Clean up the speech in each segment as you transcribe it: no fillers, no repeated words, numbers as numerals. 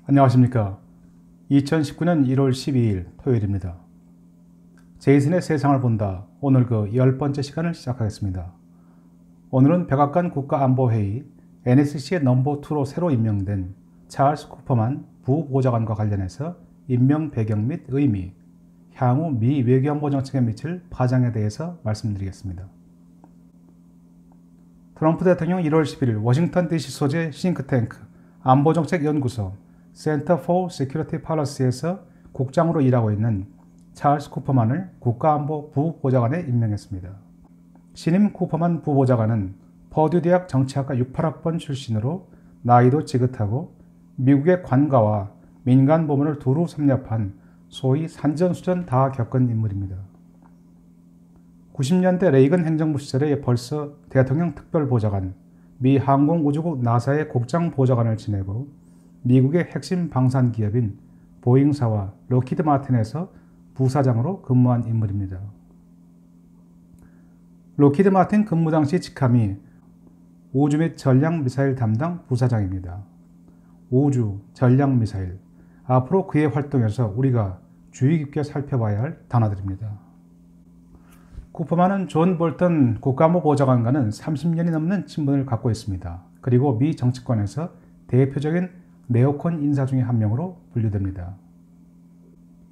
안녕하십니까. 2019년 1월 12일 토요일입니다. 제이슨의 세상을 본다. 오늘 그 10번째 시간을 시작하겠습니다. 오늘은 백악관 국가안보회의 NSC의 넘버2로 새로 임명된 찰스 쿠퍼만 부보좌관과 관련해서 임명 배경 및 의미, 향후 미 외교안보 정책에 미칠 파장에 대해서 말씀드리겠습니다. 트럼프 대통령 1월 11일 워싱턴 DC 소재 싱크탱크 안보정책연구소 Center for Security Policy에서 국장으로 일하고 있는 찰스 쿠퍼만을 국가안보 부보좌관에 임명했습니다. 신임 쿠퍼만 부보좌관은 퍼듀 대학 정치학과 68학번 출신으로 나이도 지긋하고 미국의 관가와 민간 부문을 두루 섭렵한 소위 산전수전 다 겪은 인물입니다. 90년대 레이건 행정부 시절에 벌써 대통령 특별보좌관, 미 항공우주국 나사의 국장보좌관을 지내고 미국의 핵심 방산기업인 보잉사와 록히드 마틴에서 부사장으로 근무한 인물입니다. 록히드 마틴 근무 당시 직함이 우주 및 전략미사일 담당 부사장입니다. 우주, 전략미사일, 앞으로 그의 활동에서 우리가 주의 깊게 살펴봐야 할 단어들입니다. 쿠퍼만은 존 볼턴 국가안보보좌관과는 30년이 넘는 친분을 갖고 있습니다. 그리고 미 정치권에서 대표적인 네오콘 인사 중에 한 명으로 분류됩니다.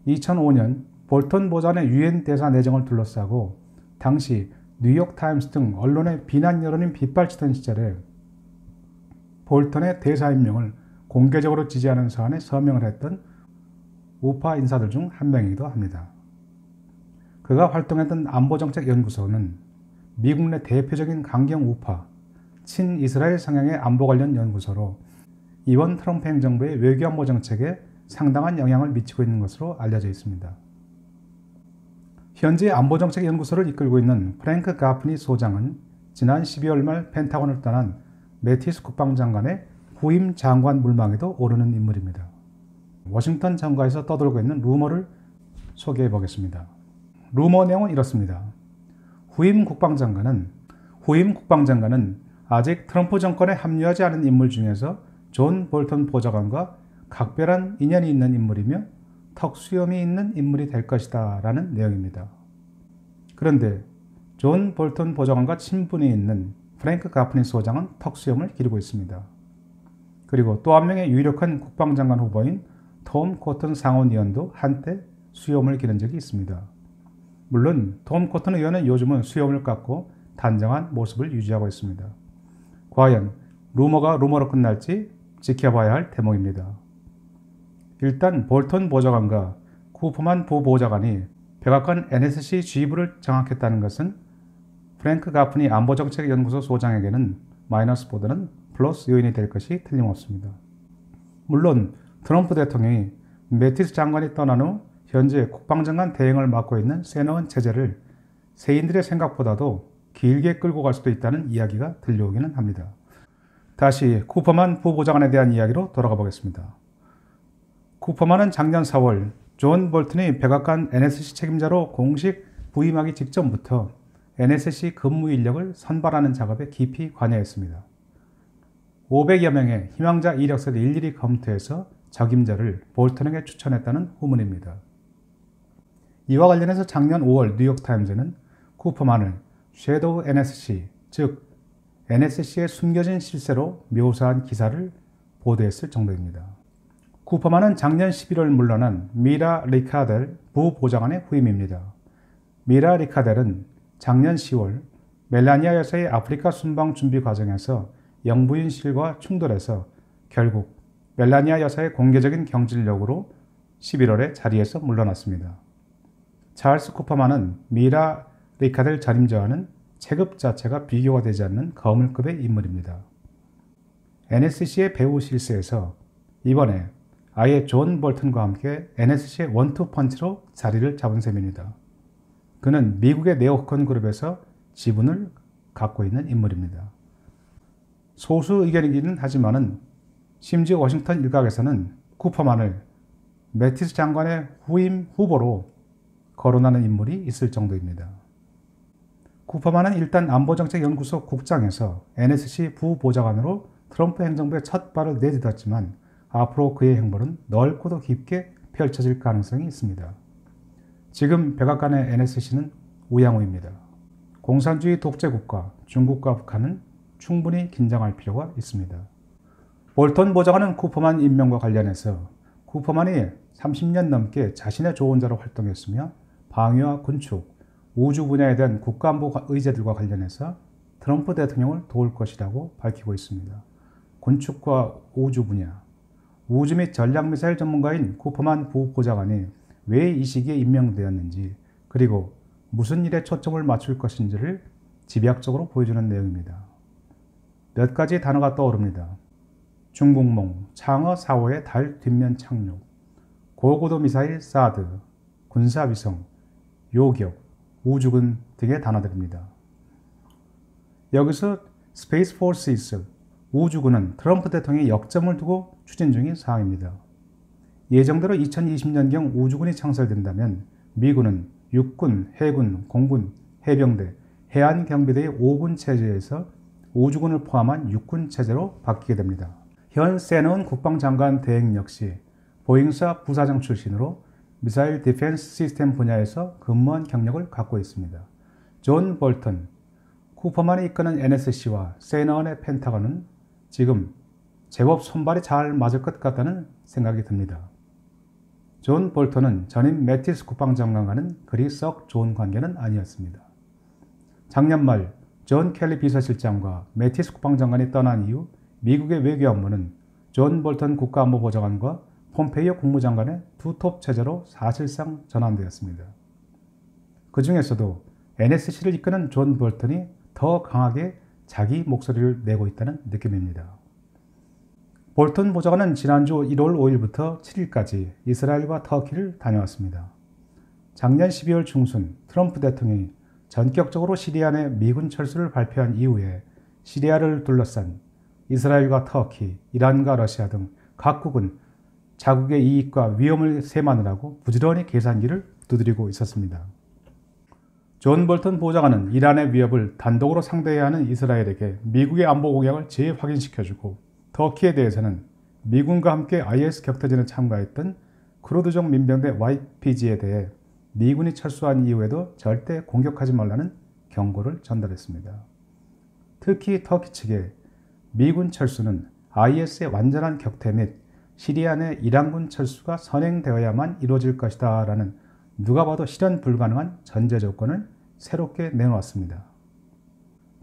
2005년 볼턴 보좌관의 유엔 대사 내정을 둘러싸고 당시 뉴욕타임스 등 언론의 비난 여론이 빗발치던 시절에 볼턴의 대사 임명을 공개적으로 지지하는 사안에 서명을 했던 우파 인사들 중 한 명이기도 합니다. 그가 활동했던 안보정책연구소는 미국 내 대표적인 강경 우파, 친이스라엘 성향의 안보 관련 연구소로 이번 트럼프 행정부의 외교안보 정책에 상당한 영향을 미치고 있는 것으로 알려져 있습니다. 현재 안보정책연구소를 이끌고 있는 프랭크 가프니 소장은 지난 12월 말 펜타곤을 떠난 매티스 국방장관의 후임 장관 물망에도 오르는 인물입니다. 워싱턴 정가에서 떠돌고 있는 루머를 소개해 보겠습니다. 루머 내용은 이렇습니다. 후임 국방장관은 아직 트럼프 정권에 합류하지 않은 인물 중에서 존 볼턴 보좌관과 각별한 인연이 있는 인물이며 턱수염이 있는 인물이 될 것이다 라는 내용입니다. 그런데 존 볼턴 보좌관과 친분이 있는 프랭크 가프니 소장은 턱수염을 기르고 있습니다. 그리고 또 한 명의 유력한 국방장관 후보인 톰 코튼 상원 의원도 한때 수염을 기른 적이 있습니다. 물론 톰 코튼 의원은 요즘은 수염을 깎고 단정한 모습을 유지하고 있습니다. 과연 루머가 루머로 끝날지 지켜봐야 할 대목입니다. 일단 볼턴 보좌관과 쿠퍼만 부보좌관이 백악관 NSC 지휘부를 장악했다는 것은 프랭크 가프니 안보정책연구소 소장에게는 마이너스보다는 플러스 요인이 될 것이 틀림없습니다. 물론 트럼프 대통령이 매티스 장관이 떠난 후 현재 국방장관 대행을 맡고 있는 세너원 체제를 세인들의 생각보다도 길게 끌고 갈 수도 있다는 이야기가 들려오기는 합니다. 다시 쿠퍼만 부보좌관에 대한 이야기로 돌아가 보겠습니다. 쿠퍼만은 작년 4월 존 볼턴이 백악관 NSC 책임자로 공식 부임하기 직전부터 NSC 근무 인력을 선발하는 작업에 깊이 관여했습니다. 500여 명의 희망자 이력서를 일일이 검토해서 적임자를 볼턴에게 추천했다는 후문입니다. 이와 관련해서 작년 5월 뉴욕타임즈는 쿠퍼만을 섀도우 NSC, 즉 NSC의 숨겨진 실세로 묘사한 기사를 보도했을 정도입니다. 쿠퍼만은 작년 11월 물러난 미라 리카델 부보좌관의 후임입니다. 미라 리카델은 작년 10월 멜라니아 여사의 아프리카 순방 준비 과정에서 영부인실과 충돌해서 결국 멜라니아 여사의 공개적인 경질력으로 11월에 자리에서 물러났습니다. 찰스 쿠퍼만은 미라 리카델 전임자와는 체급 자체가 비교가 되지 않는 거물급의 인물입니다. NSC의 배후 실세에서 이번에 아예 존 볼턴과 함께 NSC의 원투펀치로 자리를 잡은 셈입니다. 그는 미국의 네오콘 그룹에서 지분을 갖고 있는 인물입니다. 소수 의견이기는 하지만은 심지어 워싱턴 일각에서는 쿠퍼만을 매티스 장관의 후임 후보로 거론하는 인물이 있을 정도입니다. 쿠퍼만은 일단 안보정책연구소 국장에서 NSC 부보좌관으로 트럼프 행정부의 첫 발을 내딛었지만 앞으로 그의 행보는 넓고도 깊게 펼쳐질 가능성이 있습니다. 지금 백악관의 NSC는 우양우입니다. 공산주의 독재국가 중국과 북한은 충분히 긴장할 필요가 있습니다. 볼턴 보좌관은 쿠퍼만 임명과 관련해서 쿠퍼만이 30년 넘게 자신의 조언자로 활동했으며 방위와 군축, 우주 분야에 대한 국가안보 의제들과 관련해서 트럼프 대통령을 도울 것이라고 밝히고 있습니다. 군축과 우주 분야, 우주 및 전략미사일 전문가인 쿠퍼만 부보좌관이 왜 이 시기에 임명되었는지 그리고 무슨 일에 초점을 맞출 것인지를 집약적으로 보여주는 내용입니다. 몇 가지 단어가 떠오릅니다. 중국몽, 창어 4호의 달 뒷면 착륙, 고고도 미사일 사드, 군사위성, 요격, 우주군 등의 단어들입니다. 여기서 스페이스 포스스, 우주군은 트럼프 대통령이 역점을 두고 추진 중인 사항입니다. 예정대로 2020년경 우주군이 창설된다면 미군은 육군, 해군, 공군, 해병대, 해안경비대의 5군 체제에서 우주군을 포함한 육군 체제로 바뀌게 됩니다. 현 세너운 국방장관 대행 역시 보잉사 부사장 출신으로 미사일 디펜스 시스템 분야에서 근무한 경력을 갖고 있습니다. 존 볼턴, 쿠퍼만이 이끄는 NSC와 세너원의 펜타곤은 지금 제법 손발이 잘 맞을 것 같다는 생각이 듭니다. 존 볼턴은 전임 매티스 국방장관과는 그리 썩 좋은 관계는 아니었습니다. 작년 말 존 켈리 비서실장과 매티스 국방장관이 떠난 이후 미국의 외교 업무는 존 볼턴 국가안보보좌관과 폼페이오 국무장관의 투톱 체제로 사실상 전환되었습니다. 그 중에서도 NSC를 이끄는 존 볼턴이 더 강하게 자기 목소리를 내고 있다는 느낌입니다. 볼턴 보좌관은 지난주 1월 5일부터 7일까지 이스라엘과 터키를 다녀왔습니다. 작년 12월 중순 트럼프 대통령이 전격적으로 시리아 내 미군 철수를 발표한 이후에 시리아를 둘러싼 이스라엘과 터키, 이란과 러시아 등 각국은 자국의 이익과 위험을 세마느라고 부지런히 계산기를 두드리고 있었습니다. 존 볼턴 보좌관은 이란의 위협을 단독으로 상대해야 하는 이스라엘에게 미국의 안보 공약을 재확인시켜주고 터키에 대해서는 미군과 함께 IS 격투전에 참가했던 쿠르드족 민병대 YPG에 대해 미군이 철수한 이후에도 절대 공격하지 말라는 경고를 전달했습니다. 특히 터키 측에 미군 철수는 IS의 완전한 격퇴 및 시리아 내 이란군 철수가 선행되어야만 이루어질 것이다 라는 누가 봐도 실현 불가능한 전제 조건을 새롭게 내놓았습니다.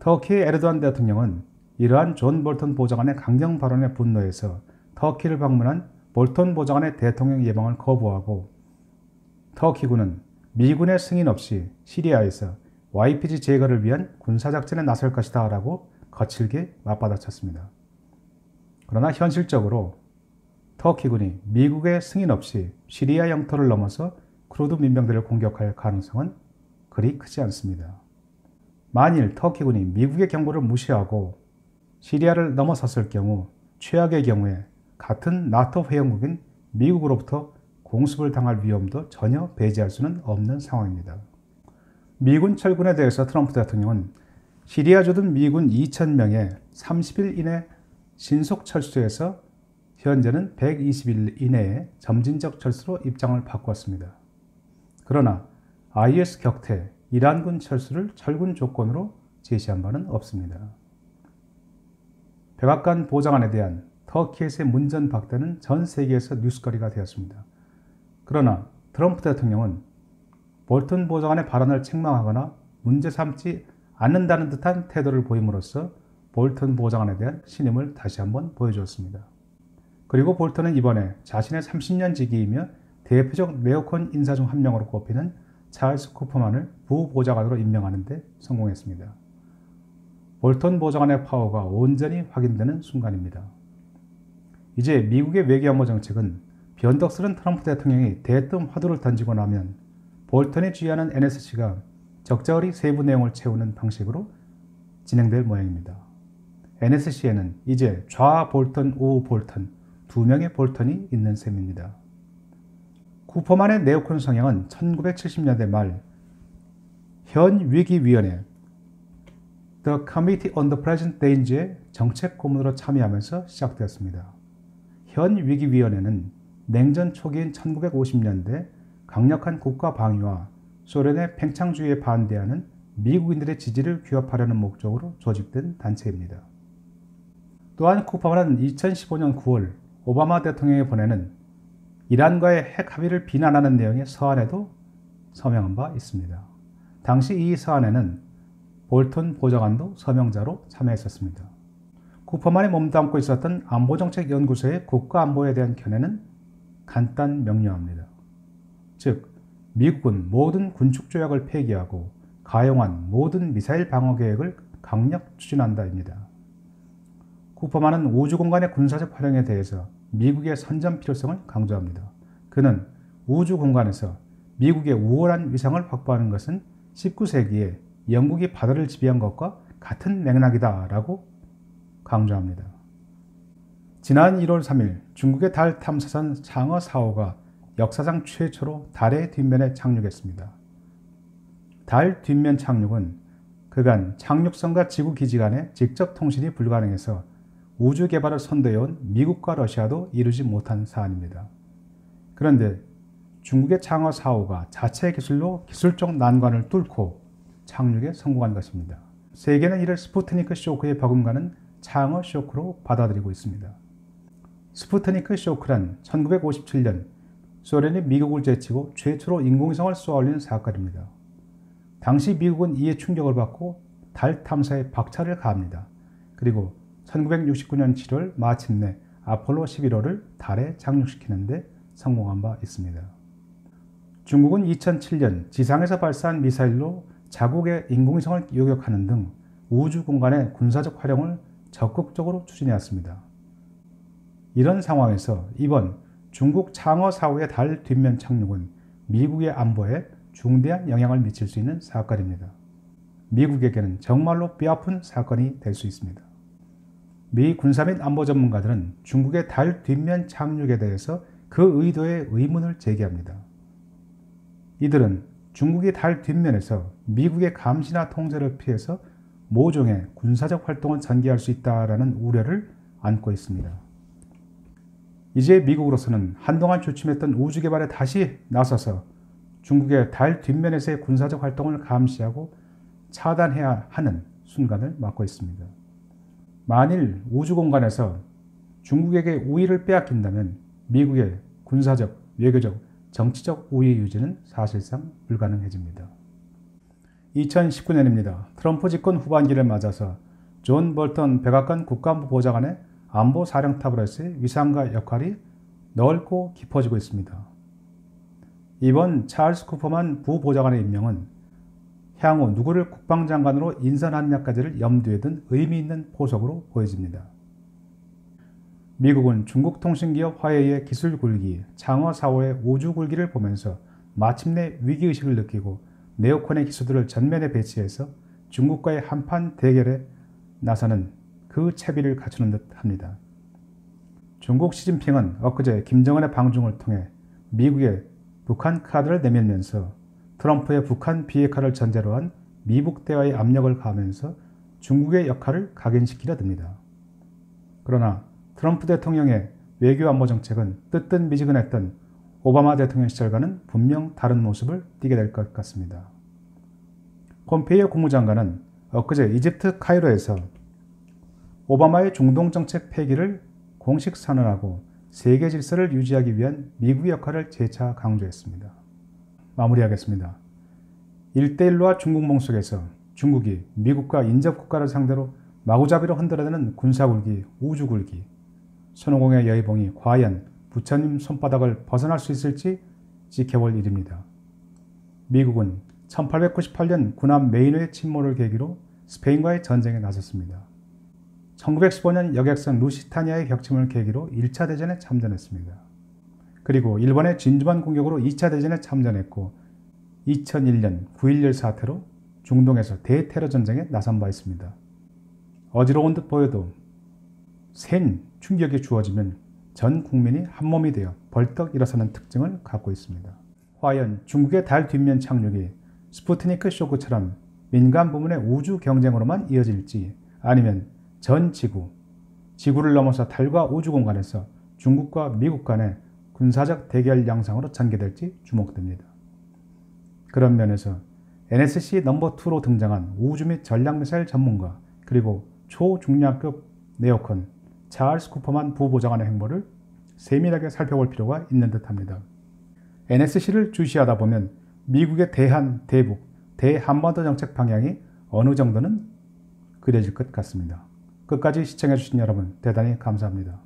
터키의 에르도안 대통령은 이러한 존 볼턴 보좌관의 강경 발언에 분노해서 터키를 방문한 볼턴 보좌관의 대통령 예방을 거부하고 터키군은 미군의 승인 없이 시리아에서 YPG 제거를 위한 군사작전에 나설 것이다 라고 거칠게 맞받아쳤습니다. 그러나 현실적으로 터키군이 미국의 승인 없이 시리아 영토를 넘어서 쿠르드 민병대를 공격할 가능성은 그리 크지 않습니다. 만일 터키군이 미국의 경고를 무시하고 시리아를 넘어섰을 경우 최악의 경우에 같은 나토 회원국인 미국으로부터 공습을 당할 위험도 전혀 배제할 수는 없는 상황입니다. 미군 철군에 대해서 트럼프 대통령은 시리아 주둔 미군 2,000명의 30일 이내 신속 철수에서 현재는 120일 이내에 점진적 철수로 입장을 바꿨습니다. 그러나 IS 격퇴, 이란군 철수를 철군 조건으로 제시한 바는 없습니다. 백악관 보좌관에 대한 터키에서의 문전박대는 전 세계에서 뉴스거리가 되었습니다. 그러나 트럼프 대통령은 볼턴 보좌관의 발언을 책망하거나 문제 삼지 않는다는 듯한 태도를 보임으로써 볼턴 보좌관에 대한 신임을 다시 한번 보여주었습니다. 그리고 볼턴은 이번에 자신의 30년 지기이며 대표적 네오콘 인사 중 한 명으로 꼽히는 찰스 쿠퍼만을 부보좌관으로 임명하는 데 성공했습니다. 볼턴 보좌관의 파워가 온전히 확인되는 순간입니다. 이제 미국의 외교안보 정책은 변덕스런 트럼프 대통령이 대뜸 화두를 던지고 나면 볼턴이 주의하는 NSC가 적절히 세부 내용을 채우는 방식으로 진행될 모양입니다. NSC에는 이제 좌 볼턴, 우 볼턴, 두 명의 볼턴이 있는 셈입니다. 쿠퍼만의 네오콘 성향은 1970년대 말 현 위기위원회 The Committee on the Present Danger의 정책 고문으로 참여하면서 시작되었습니다. 현 위기위원회는 냉전 초기인 1950년대 강력한 국가 방위와 소련의 팽창주의에 반대하는 미국인들의 지지를 규합하려는 목적으로 조직된 단체입니다. 또한 쿠퍼만은 2015년 9월 오바마 대통령이 보내는 이란과의 핵 합의를 비난하는 내용의 서한에도 서명한 바 있습니다. 당시 이 서한에는 볼턴 보좌관도 서명자로 참여했었습니다. 쿠퍼만이 몸담고 있었던 안보정책연구소의 국가안보에 대한 견해는 간단 명료합니다. 즉, 미국은 모든 군축조약을 폐기하고 가용한 모든 미사일 방어 계획을 강력 추진한다입니다. 쿠퍼만은 우주공간의 군사적 활용에 대해서 미국의 선전 필요성을 강조합니다. 그는 우주공간에서 미국의 우월한 위상을 확보하는 것은 19세기에 영국이 바다를 지배한 것과 같은 맥락이다 라고 강조합니다. 지난 1월 3일 중국의 달 탐사선 장어 4호가 역사상 최초로 달의 뒷면에 착륙했습니다. 달 뒷면 착륙은 그간 착륙선과 지구 기지 간의 직접 통신이 불가능해서 우주 개발을 선도해온 미국과 러시아도 이루지 못한 사안입니다. 그런데 중국의 장어 4호가 자체 기술로 기술적 난관을 뚫고 착륙에 성공한 것입니다. 세계는 이를 스푸트니크 쇼크의 버금가는 장어 쇼크로 받아들이고 있습니다. 스푸트니크 쇼크란 1957년 소련이 미국을 제치고 최초로 인공위성을 쏘아 올린 사건입니다. 당시 미국은 이에 충격을 받고 달 탐사에 박차를 가합니다. 그리고 1969년 7월 마침내 아폴로 11호를 달에 착륙시키는데 성공한 바 있습니다. 중국은 2007년 지상에서 발사한 미사일로 자국의 인공위성을 요격하는 등 우주 공간의 군사적 활용을 적극적으로 추진해왔습니다. 이런 상황에서 이번 중국 장어 4호의 달 뒷면 착륙은 미국의 안보에 중대한 영향을 미칠 수 있는 사건입니다. 미국에게는 정말로 뼈아픈 사건이 될 수 있습니다. 미 군사 및 안보 전문가들은 중국의 달 뒷면 착륙에 대해서 그 의도에 의문을 제기합니다. 이들은 중국이 달 뒷면에서 미국의 감시나 통제를 피해서 모종의 군사적 활동을 전개할 수 있다는 우려를 안고 있습니다. 이제 미국으로서는 한동안 주춤했던 우주 개발에 다시 나서서 중국의 달 뒷면에서의 군사적 활동을 감시하고 차단해야 하는 순간을 맞고 있습니다. 만일 우주 공간에서 중국에게 우위를 빼앗긴다면 미국의 군사적, 외교적, 정치적 우위 유지는 사실상 불가능해집니다. 2019년입니다. 트럼프 집권 후반기를 맞아서 존 볼턴 백악관 국가안보 보좌관의 안보사령탑으로서의 위상과 역할이 넓고 깊어지고 있습니다. 이번 찰스 쿠퍼만 부보좌관의 임명은 향후 누구를 국방장관으로 인선하느냐까지를 염두에 둔 의미 있는 포석으로 보여집니다. 미국은 중국 통신기업 화웨이의 기술 굴기, 장어 4호의 우주 굴기를 보면서 마침내 위기의식을 느끼고 네오콘의 기술들을 전면에 배치해서 중국과의 한판 대결에 나서는 그 채비를 갖추는 듯 합니다. 중국 시진핑은 엊그제 김정은의 방중을 통해 미국의 북한 카드를 내밀면서 트럼프의 북한 비핵화를 전제로 한 미북 대화의 압력을 가하면서 중국의 역할을 각인시키려 듭니다. 그러나 트럼프 대통령의 외교 안보 정책은 뜨뜻미지근했던 오바마 대통령 시절과는 분명 다른 모습을 띠게 될 것 같습니다. 폼페이오 국무장관은 엊그제 이집트 카이로에서 오바마의 중동 정책 폐기를 공식 선언하고 세계 질서를 유지하기 위한 미국의 역할을 재차 강조했습니다. 마무리하겠습니다. 1대1로와 중국몽 속에서 중국이 미국과 인접국가를 상대로 마구잡이로 흔들어대는 군사굴기, 우주굴기, 손오공의 여의봉이 과연 부처님 손바닥을 벗어날 수 있을지 지켜볼 일입니다. 미국은 1898년 군함 메이너의 침몰을 계기로 스페인과의 전쟁에 나섰습니다. 1915년 여객선 루시타니아의 격침을 계기로 1차 대전에 참전했습니다. 그리고 일본의 진주만 공격으로 2차 대전에 참전했고 2001년 9.11 사태로 중동에서 대테러 전쟁에 나선 바 있습니다. 어지러운 듯 보여도 센 충격이 주어지면 전 국민이 한몸이 되어 벌떡 일어서는 특징을 갖고 있습니다. 과연 중국의 달 뒷면 착륙이 스푸트니크 쇼크처럼 민간 부문의 우주 경쟁으로만 이어질지 아니면 전 지구를 넘어서 달과 우주 공간에서 중국과 미국 간의 군사적 대결 양상으로 전개될지 주목됩니다. 그런 면에서 NSC 넘버2로 등장한 우주 및 전략미사일 전문가 그리고 초중량급 네오컨 찰스 쿠퍼만 부보좌관의 행보를 세밀하게 살펴볼 필요가 있는 듯합니다. NSC를 주시하다 보면 미국의 대한, 대북, 대한반도 정책 방향이 어느 정도는 그려질 것 같습니다. 끝까지 시청해주신 여러분 대단히 감사합니다.